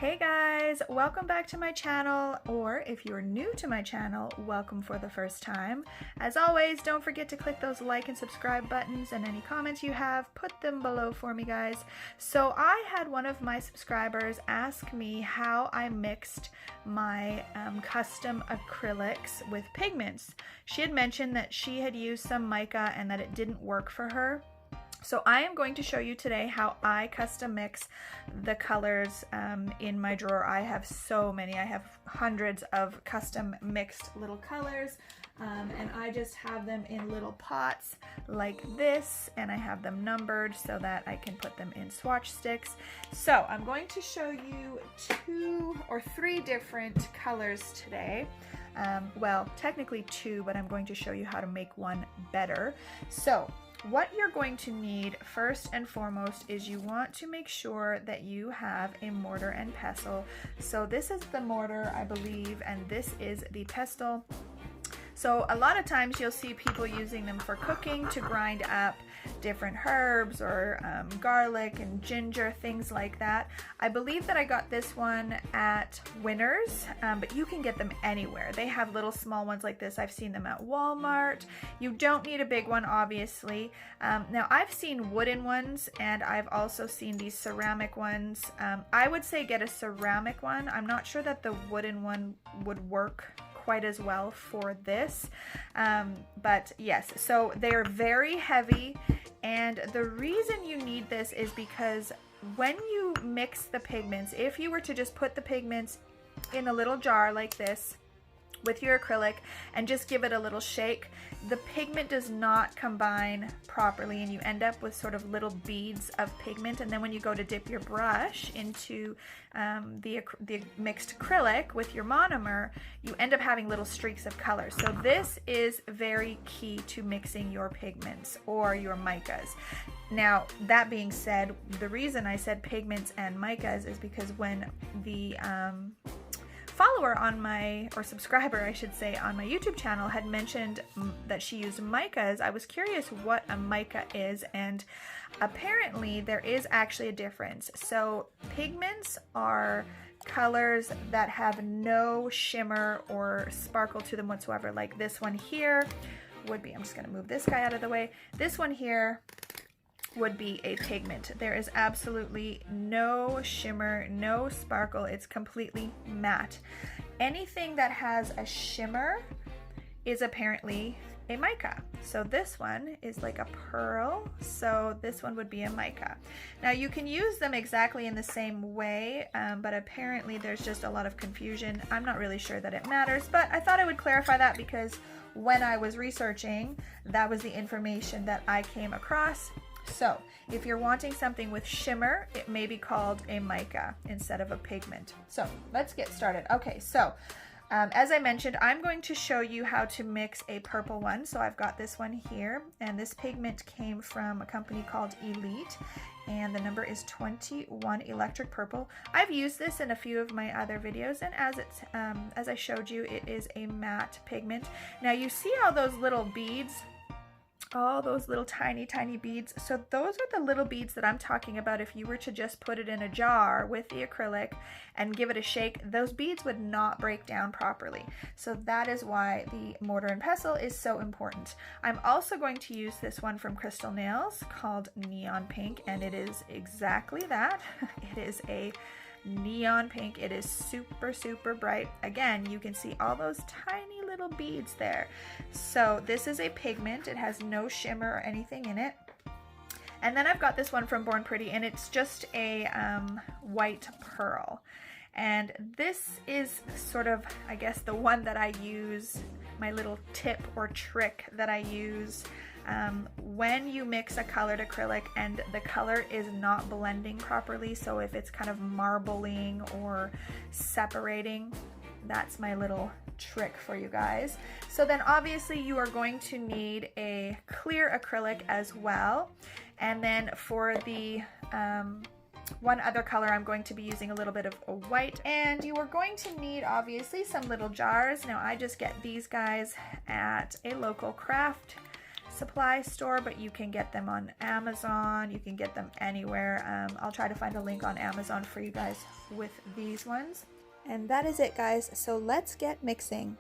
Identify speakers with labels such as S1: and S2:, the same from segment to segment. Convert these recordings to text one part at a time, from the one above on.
S1: Hey guys, welcome back to my channel, or if you're new to my channel, welcome for the first time. As always, don't forget to click those like and subscribe buttons, and any comments you have, put them below for me, guys. So I had one of my subscribers ask me how I mixed my custom acrylics with pigments. She had mentioned that she had used some mica and that it didn't work for her. So I am going to show you today how I custom mix the colors in my drawer. I have so many. I have hundreds of custom mixed little colors, and I just have them in little pots like this, and I have them numbered so that I can put them in swatch sticks. So I'm going to show you 2 or 3 different colors today. Well, technically 2, but I'm going to show you how to make one better. So what you're going to need first and foremost is you want to make sure that you have a mortar and pestle. So this is the mortar, I believe, and this is the pestle. So a lot of times you'll see people using them for cooking to grind up different herbs or garlic and ginger, things like that. I believe that I got this one at Winners, but you can get them anywhere. They have little small ones like this. I've seen them at Walmart. You don't need a big one, obviously. Now I've seen wooden ones, and I've also seen these ceramic ones. I would say get a ceramic one. I'm not sure that the wooden one would work quite as well for this, but yes, so they're very heavy, and the reason you need this is because when you mix the pigments, if you were to just put the pigments in a little jar like this with your acrylic and just give it a little shake, the pigment does not combine properly, and you end up with sort of little beads of pigment. And then when you go to dip your brush into the mixed acrylic with your monomer, you end up having little streaks of color. So this is very key to mixing your pigments or your micas. Now, that being said, the reason I said pigments and micas is because when the follower on my, or subscriber I should say, on my YouTube channel had mentioned that she used micas, I was curious what a mica is, and apparently there is actually a difference. So pigments are colors that have no shimmer or sparkle to them whatsoever. Like this one here would be, I'm just going to move this guy out of the way, this one here would be a pigment. There is absolutely no shimmer, no sparkle. It's completely matte. Anything that has a shimmer is apparently a mica. So this one is like a pearl, so this one would be a mica. Now you can use them exactly in the same way, but apparently there's just a lot of confusion. I'm not really sure that it matters, but I thought I would clarify that because when I was researching, that was the information that I came across. So if you're wanting something with shimmer, it may be called a mica instead of a pigment. So let's get started. Okay, so as I mentioned, I'm going to show you how to mix a purple one. So I've got this one here, and this pigment came from a company called Elite, and the number is 21 Electric Purple. I've used this in a few of my other videos, and as I showed you, it is a matte pigment. Now you see all those little beads, all those little tiny beads. So those are the little beads that I'm talking about. If you were to just put it in a jar with the acrylic and give it a shake, those beads would not break down properly. So that is why the mortar and pestle is so important. I'm also going to use this one from Crystal Nails called Neon Pink, and it is exactly that. It is a neon pink. It is super bright. Again, you can see all those tiny little beads there. So this is a pigment. It has no shimmer or anything in it. And then I've got this one from Born Pretty, and it's just a white pearl. And this is sort of, I guess, the one that I use, my little tip or trick that I use when you mix a colored acrylic and the color is not blending properly. So if it's kind of marbling or separating, that's my little trick for you guys. So then obviously you are going to need a clear acrylic as well. And then for the one other color, I'm going to be using a little bit of a white, and you are going to need obviously some little jars. Now I just get these guys at a local craft supply store, but you can get them on Amazon. You can get them anywhere. I'll try to find a link on Amazon for you guys with these ones. And that is it, guys. So let's get mixing.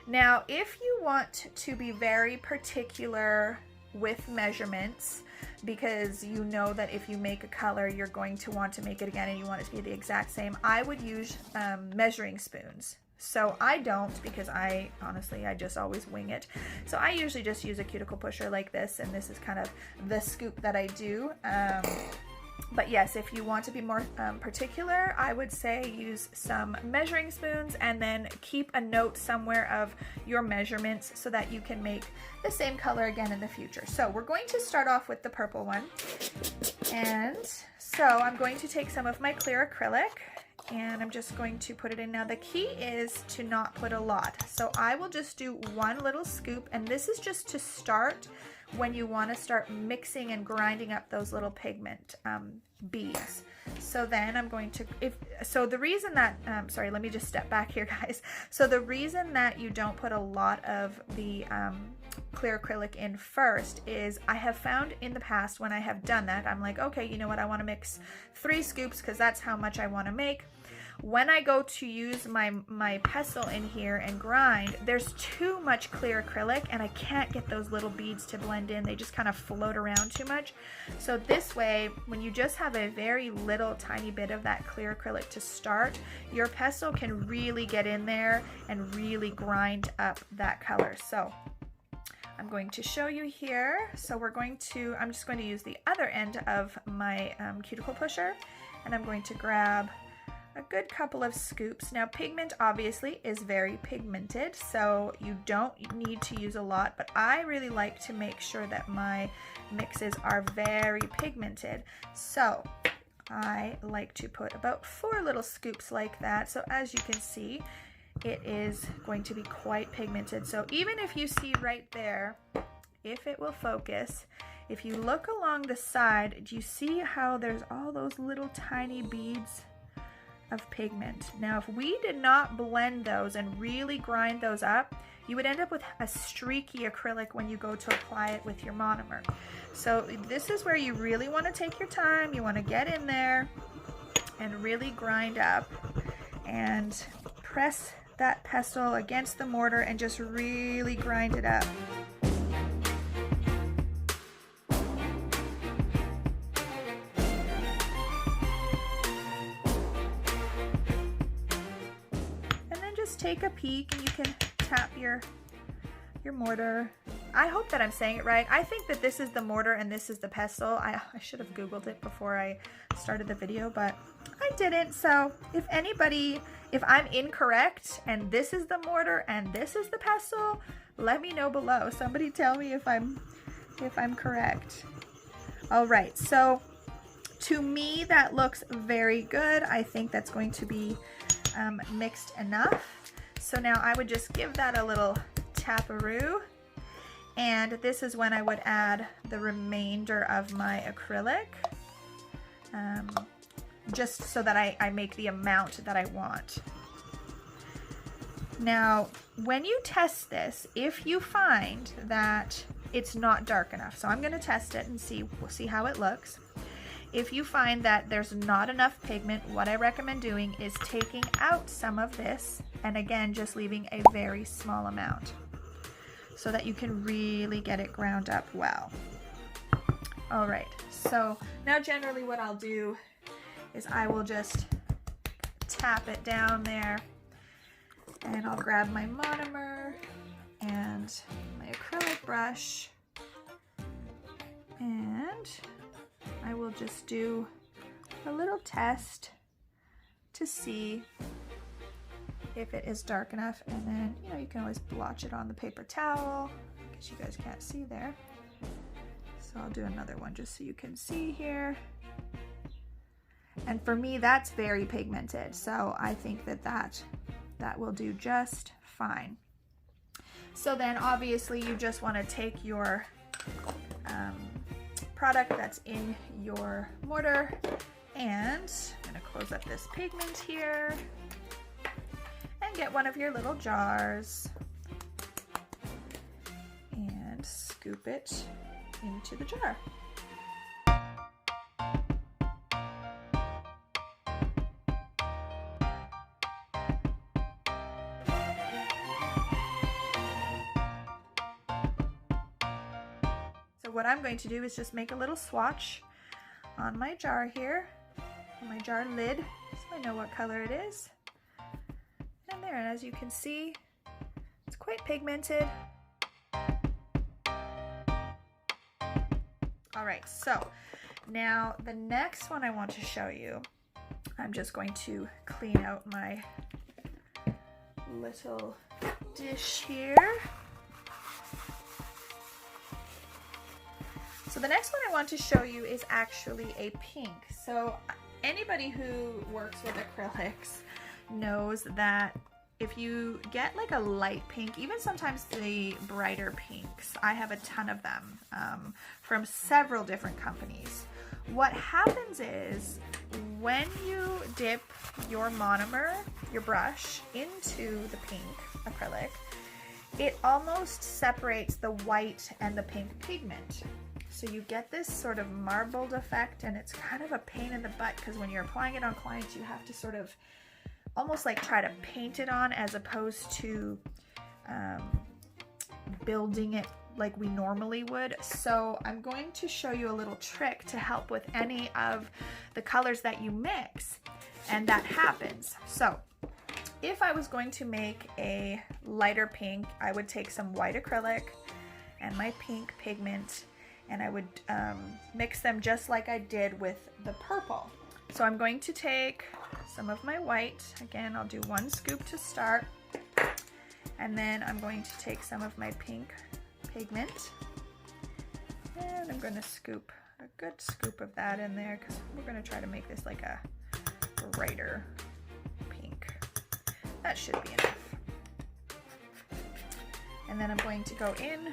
S1: Now, if you want to be very particular with measurements, because you know that if you make a color, you're going to want to make it again and you want it to be the exact same, I would use measuring spoons. So I don't, because honestly, I just always wing it. So I usually just use a cuticle pusher like this, and this is kind of the scoop that I do. But yes, if you want to be more particular, I would say use some measuring spoons and then keep a note somewhere of your measurements so that you can make the same color again in the future. So we're going to start off with the purple one. And so I'm going to take some of my clear acrylic and I'm just going to put it in. Now the key is to not put a lot. So I will just do one little scoop, and this is just to start when you want to start mixing and grinding up those little pigment beads. So then I'm going to, the reason that, sorry, let me just step back here, guys. So the reason that you don't put a lot of the clear acrylic in first is I have found in the past when I have done that, I'm like, okay, you know what, I want to mix 3 scoops because that's how much I want to make. When I go to use my pestle in here and grind, there's too much clear acrylic and I can't get those little beads to blend in. They just kind of float around too much. So this way, when you just have a very little tiny bit of that clear acrylic to start, your pestle can really get in there and really grind up that color. So I'm going to show you here. So I'm just going to use the other end of my cuticle pusher, and I'm going to grab a good couple of scoops. Now pigment obviously is very pigmented, so you don't need to use a lot, but I really like to make sure that my mixes are very pigmented. So I like to put about 4 little scoops like that. So as you can see, it is going to be quite pigmented. So even if you see right there, if it will focus, if you look along the side, do you see how there's all those little tiny beads of pigment? Now if we did not blend those and really grind those up, you would end up with a streaky acrylic when you go to apply it with your monomer. So this is where you really want to take your time. You want to get in there and really grind up and press that pestle against the mortar and just really grind it up. Take a peek and you can tap your mortar. I hope that I'm saying it right. I think that this is the mortar and this is the pestle. I should have Googled it before I started the video, but I didn't. So if I'm incorrect and this is the mortar and this is the pestle, let me know below. Somebody tell me if I'm correct. All right, so to me that looks very good. I think that's going to be mixed enough. So now I would just give that a little taparoo, and this is when I would add the remainder of my acrylic, just so that I make the amount that I want. Now when you test this, if you find that it's not dark enough, so I'm going to test it and we'll see how it looks. If you find that there's not enough pigment, what I recommend doing is taking out some of this and again just leaving a very small amount so that you can really get it ground up well. All right, so now generally what I'll do is I will just tap it down there, and I'll grab my monomer and my acrylic brush, and I will just do a little test to see if it is dark enough, and then you can always blotch it on the paper towel because you guys can't see there. So I'll do another one just so you can see here. And for me, that's very pigmented, so I think that will do just fine. So then obviously you just want to take your product that's in your mortar. And I'm gonna close up this pigment here and get one of your little jars and scoop it into the jar. So what I'm going to do is just make a little swatch on my jar here, on my jar lid, so I know what color it is. And there, and as you can see, it's quite pigmented. All right, so now the next one I want to show you, I'm just going to clean out my little dish here. So the next one I want to show you is actually a pink. So anybody who works with acrylics knows that if you get like a light pink, even sometimes the brighter pinks, I have a ton of them from several different companies. What happens is when you dip your monomer, your brush, into the pink acrylic, it almost separates the white and the pink pigment. So you get this sort of marbled effect, and it's kind of a pain in the butt because when you're applying it on clients, you have to sort of almost like try to paint it on as opposed to building it like we normally would. So I'm going to show you a little trick to help with any of the colors that you mix and that happens. So if I was going to make a lighter pink, I would take some white acrylic and my pink pigment, and I would mix them just like I did with the purple. So I'm going to take some of my white. Again, I'll do 1 scoop to start. And then I'm going to take some of my pink pigment. And I'm going to scoop a good scoop of that in there because we're going to try to make this like a brighter pink. That should be enough. And then I'm going to go in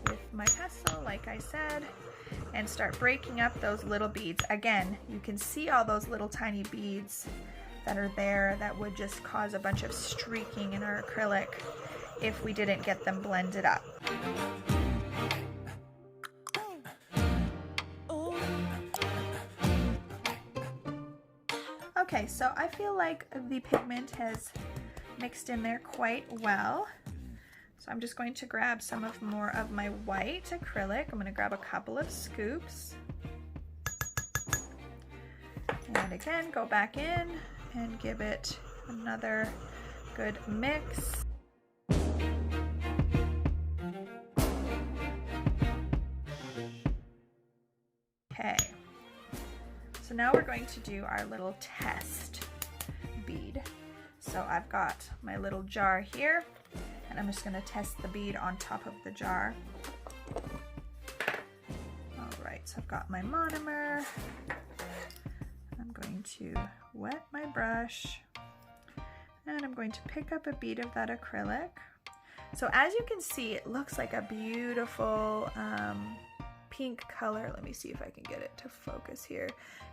S1: with my pestle, like I said, and start breaking up those little beads. Again, you can see all those little tiny beads that are there that would just cause a bunch of streaking in our acrylic if we didn't get them blended up. Okay, so I feel like the pigment has mixed in there quite well. So I'm just going to grab some more of my white acrylic. I'm going to grab a couple of scoops. And again, go back in and give it another good mix. Okay. So now we're going to do our little test bead. So I've got my little jar here, and I'm just going to test the bead on top of the jar. All right, so I've got my monomer. I'm going to wet my brush, and I'm going to pick up a bead of that acrylic. So as you can see, it looks like a beautiful pink color. Let me see if I can get it to focus here.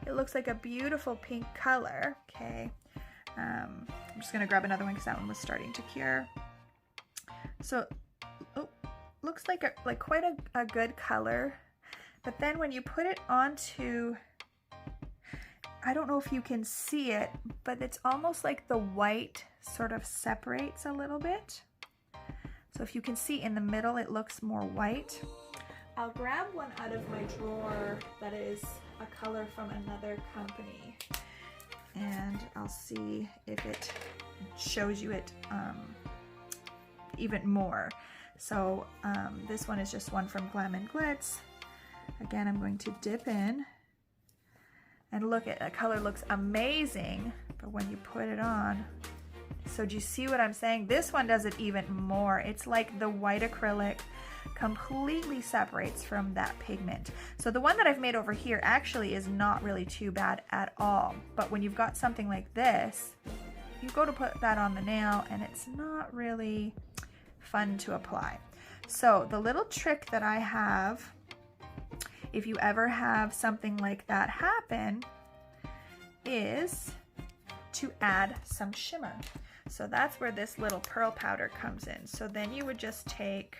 S1: It looks like a beautiful pink color. Okay, I'm just going to grab another one because that one was starting to cure. So, looks like quite a good color, but then when you put it onto, I don't know if you can see it, but it's almost like the white sort of separates a little bit. So if you can see in the middle, it looks more white. I'll grab one out of my drawer that is a color from another company, and I'll see if it shows you it even more. So this one is just one from Glam and Glitz. Again, I'm going to dip in, and look at that color, looks amazing, but when you put it on, so do you see what I'm saying? This one does it even more. It's like the white acrylic completely separates from that pigment. So the one that I've made over here actually is not really too bad at all, but when you've got something like this, you go to put that on the nail and it's not really fun to apply. So the little trick that I have if you ever have something like that happen, is to add some shimmer. So that's where this little pearl powder comes in. So then you would just take,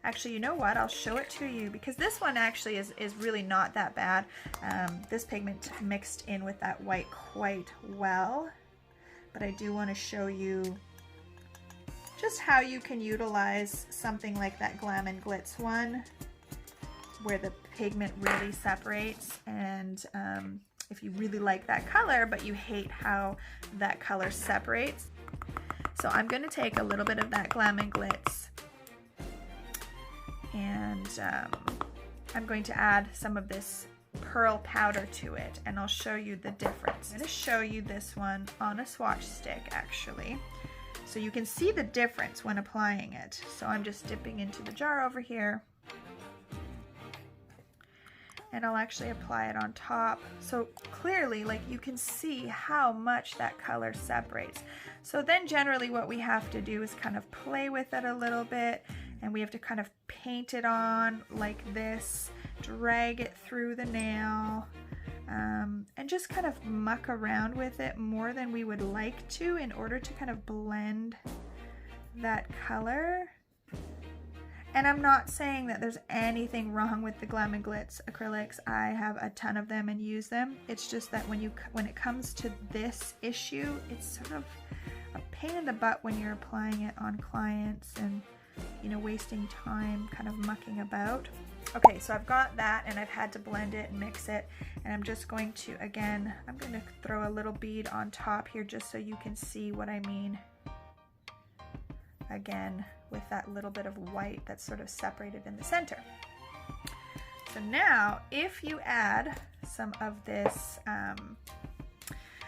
S1: actually, you know what? I'll show it to you because this one actually is really not that bad. This pigment mixed in with that white quite well, but I do want to show you just how you can utilize something like that Glam and Glitz one where the pigment really separates. And if you really like that color but you hate how that color separates, so I'm going to take a little bit of that Glam and Glitz and I'm going to add some of this pearl powder to it, and I'll show you the difference. I'm going to show you this one on a swatch stick actually, so you can see the difference when applying it. So I'm just dipping into the jar over here, and I'll actually apply it on top. So clearly, like, you can see how much that color separates. So then generally what we have to do is kind of play with it a little bit, and we have to kind of paint it on like this, drag it through the nail, and just kind of muck around with it more than we would like to in order to kind of blend that color. And I'm not saying that there's anything wrong with the Glam and Glitz acrylics. I have a ton of them and use them. It's just that when it comes to this issue, it's sort of a pain in the butt when you're applying it on clients and, you know, wasting time kind of mucking about. Okay, so I've got that and I've had to blend it and mix it, and I'm just going to, again, I'm going to throw a little bead on top here just so you can see what I mean. Again, with that little bit of white that's sort of separated in the center. So now if you add some of this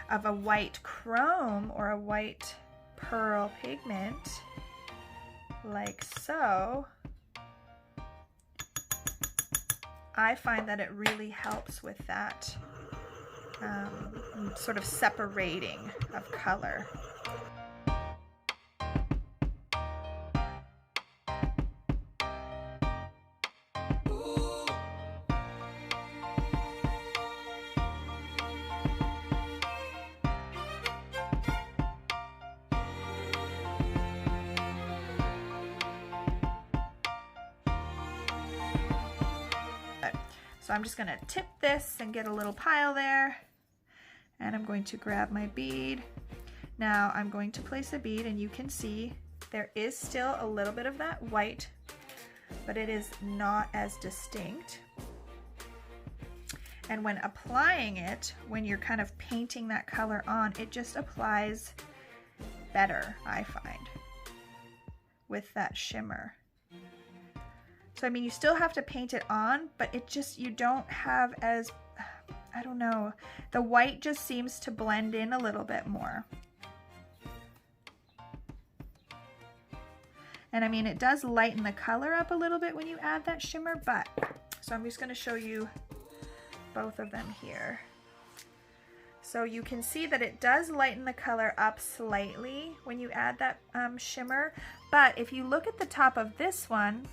S1: of a white chrome or a white pearl pigment like so, I find that it really helps with that sort of separating of color. So I'm just going to tip this and get a little pile there, and I'm going to grab my bead. Now I'm going to place a bead, and you can see there is still a little bit of that white, but it is not as distinct. And when applying it, when you're kind of painting that color on, it just applies better, I find, with that shimmer. So, I mean, you still have to paint it on, but it just, you don't have as, I don't know, the white just seems to blend in a little bit more. And I mean, it does lighten the color up a little bit when you add that shimmer, but, so I'm just going to show you both of them here. So you can see that it does lighten the color up slightly when you add that shimmer, but if you look at the top of this one,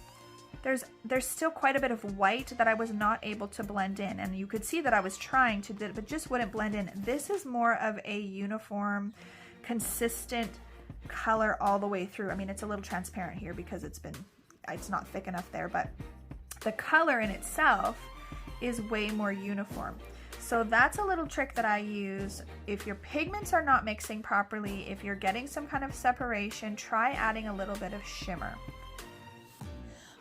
S1: there's still quite a bit of white that I was not able to blend in, and you could see that I was trying to do it, but just wouldn't blend in. This is more of a uniform, consistent color all the way through. I mean, it's a little transparent here because it's not thick enough there, but the color in itself is way more uniform. So that's a little trick that I use. If your pigments are not mixing properly, if you're getting some kind of separation, try adding a little bit of shimmer.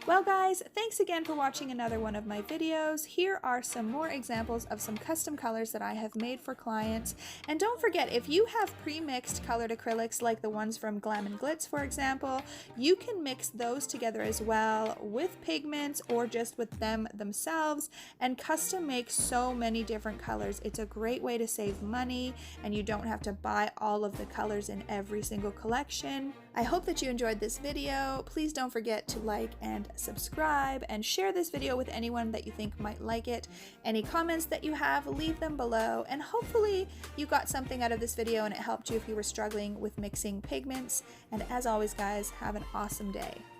S1: Well guys, thanks again for watching another one of my videos. Here are some more examples of some custom colors that I have made for clients. And don't forget, if you have pre-mixed colored acrylics like the ones from Glam and Glitz, for example, you can mix those together as well with pigments or just with them themselves and custom make so many different colors. It's a great way to save money and you don't have to buy all of the colors in every single collection. I hope that you enjoyed this video. Please don't forget to like and subscribe and share this video with anyone that you think might like it. Any comments that you have, leave them below, and hopefully you got something out of this video and it helped you if you were struggling with mixing pigments. And as always guys, have an awesome day.